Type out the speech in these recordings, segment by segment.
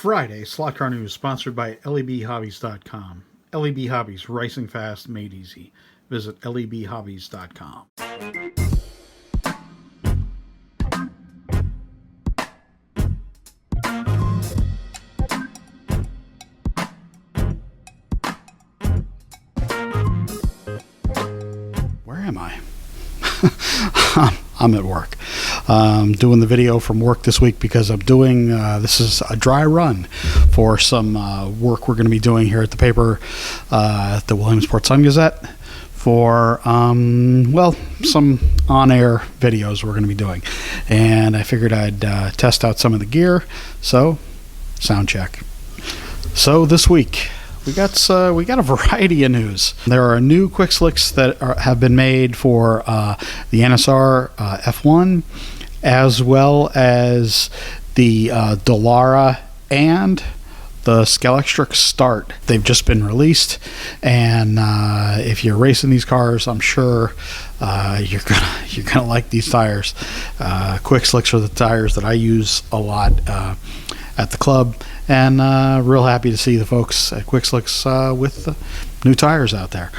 Friday, Slot Car News, sponsored by lebhobbies.com. LEB Hobbies, racing fast, made easy. Visit lebhobbies.com. Where am I? I'm at work. Doing the video from work this week because I'm doing, this is a dry run for some work we're going to be doing here at the paper, at the Williamsport Sun-Gazette, for, well, some on-air videos we're going to be doing. And I figured I'd test out some of the gear, so sound check. So this week, we got a variety of news. There are new quick slicks that have been made for the NSR F1, as well as the Dallara and the Scaleauto Start. They've just been released, and if you're racing these cars, I'm sure you're gonna like these tires. Quick slicks are the tires that I use a lot at the club, and real happy to see the folks at Quick Slicks with the new tires out there.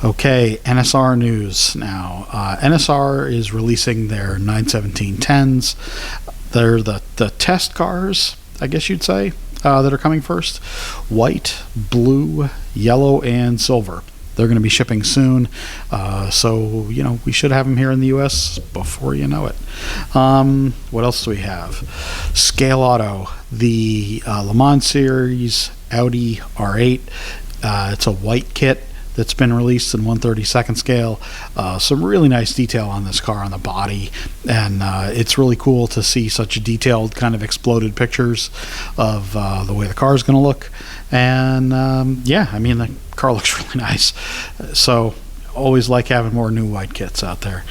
Okay, NSR news now. NSR is releasing their 91710s. They're the test cars, I guess you'd say, that are coming first. White, blue, yellow, and silver. They're going to be shipping soon, so we should have them here in the U.S. before you know it. What else do we have? Scaleauto, the Le Mans Series Audi R8. It's a white kit that's been released in 1/32 scale. Some really nice detail on this car on the body, and it's really cool to see such detailed kind of exploded pictures of the way the car is going to look. And yeah, I mean, the car looks really nice. So always like having more new white kits out there.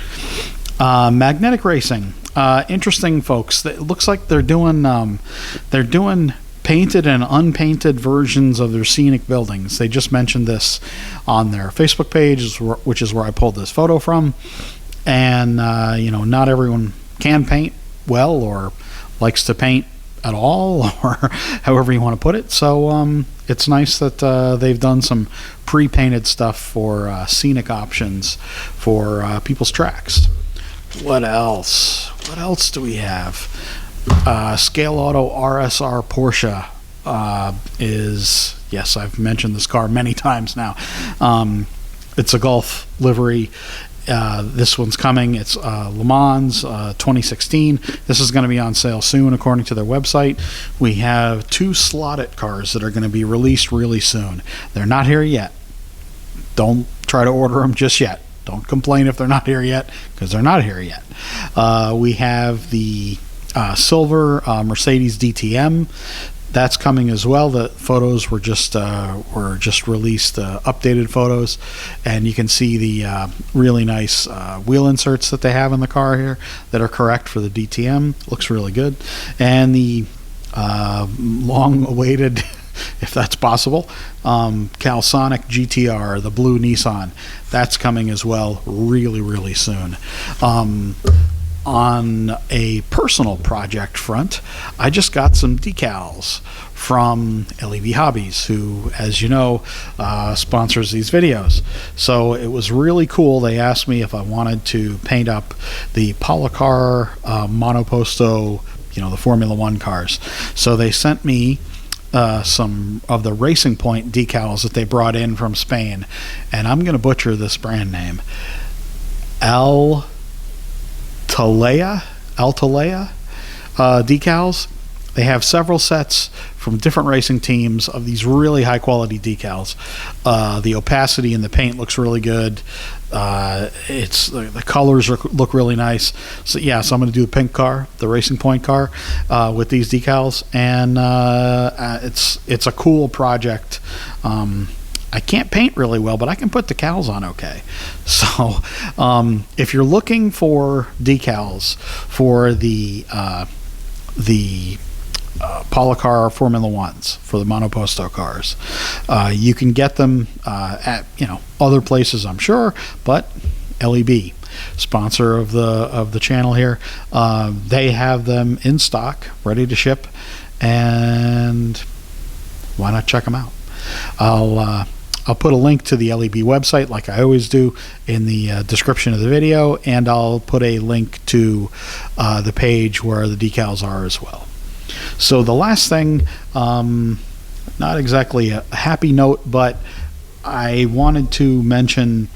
Magnetic Racing, interesting folks. It looks like they're doing painted and unpainted versions of their Scenic buildings. They just mentioned this on their Facebook page, which is where I pulled this photo from. And not everyone can paint well or likes to paint at all, or however you want to put it. So it's nice that they've done some pre-painted stuff for Scenic options for people's tracks. What else? What else do we have? Scaleauto RSR Porsche is, yes, I've mentioned this car many times now. It's a Golf livery. This one's coming. It's Le Mans 2016. This is going to be on sale soon, according to their website. We have 2 slotted cars that are going to be released really soon. They're not here yet. Don't try to order them just yet. Don't complain if they're not here yet, because they're not here yet. We have the silver Mercedes DTM. That's coming as well. The photos were just released, updated photos, and you can see the really nice wheel inserts that they have in the car here that are correct for the DTM. Looks really good. And the long-awaited, if that's possible, Calsonic GTR, the blue Nissan. That's coming as well really, really soon. On a personal project front, I just got some decals from LEB Hobbies, who, as you know, sponsors these videos. So it was really cool. They asked me if I wanted to paint up the Policar Monoposto, the Formula One cars. So they sent me some of the Racing Point decals that they brought in from Spain, and I'm going to butcher this brand name. Altalaya decals. They have several sets from different racing teams of these really high quality decals. The opacity in the paint looks really good. The colors look really nice. So yeah, so I'm going to do the pink car, the Racing Point car, with these decals, and it's a cool project. I can't paint really well, but I can put decals on okay. So if you're looking for decals for the Policar Formula Ones, for the Monoposto cars, you can get them at other places, I'm sure, but LEB, sponsor of the channel here, they have them in stock, ready to ship. and why not check them out? I'll put a link to the LEB website, like I always do, in the description of the video, and I'll put a link to the page where the decals are as well. So the last thing, not exactly a happy note, but I wanted to mention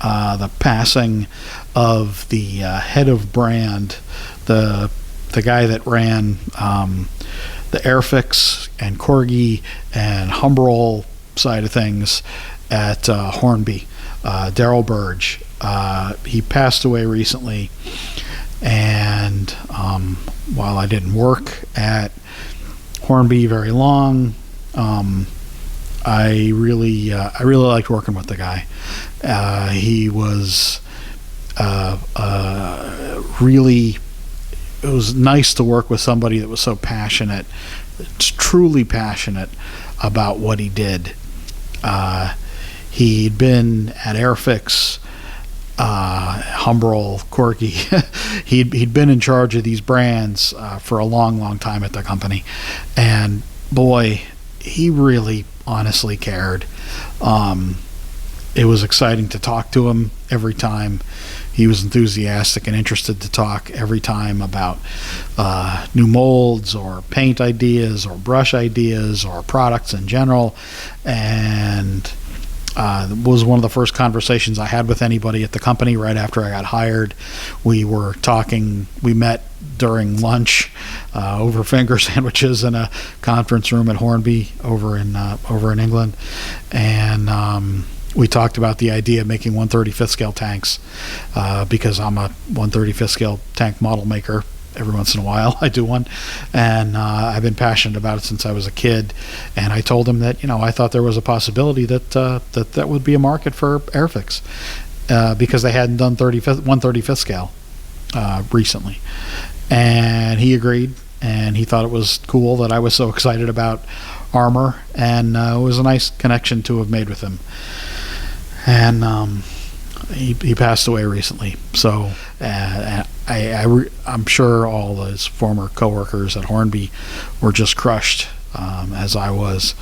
the passing of the head of brand, the guy that ran the Airfix and Corgi and Humbrol side of things at Hornby, Daryl Burge. He passed away recently, and while I didn't work at Hornby very long, I really liked working with the guy. He was really. It was nice to work with somebody that was so passionate, truly passionate about what he did. He'd been at Airfix, Humbrol, Corgi. he'd been in charge of these brands for a long time at the company, and boy, he really honestly cared. It was exciting to talk to him every time. He was enthusiastic and interested to talk every time about new molds or paint ideas or brush ideas or products in general. And it was one of the first conversations I had with anybody at the company right after I got hired. We were talking, we met during lunch over finger sandwiches in a conference room at Hornby over in England. And we talked about the idea of making 1/35th scale tanks because I'm a 1/35th scale tank model maker. Every once in a while I do one, and I've been passionate about it since I was a kid. And I told him that I thought there was a possibility that that would be a market for Airfix because they hadn't done 1/35th scale recently. And he agreed, and he thought it was cool that I was so excited about armor, and it was a nice connection to have made with him. And he passed away recently, so I'm sure all his former coworkers at Hornby were just crushed, as I was,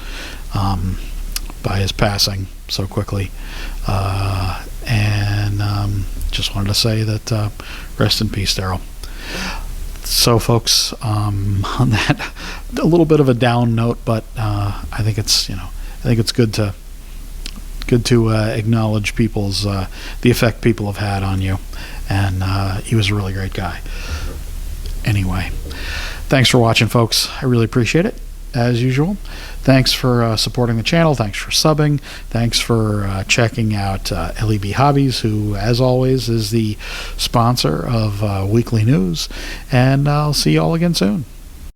by his passing so quickly. And just wanted to say that rest in peace, Daryl. So, folks, on that, a little bit of a down note, but I think it's good to acknowledge people's the effect people have had on you, and he was a really great guy. Anyway, thanks for watching, folks. I really appreciate it, as usual. Thanks for supporting the channel. Thanks for subbing. Thanks for checking out LEB Hobbies, who, as always, is the sponsor of weekly news. And I'll see you all again soon.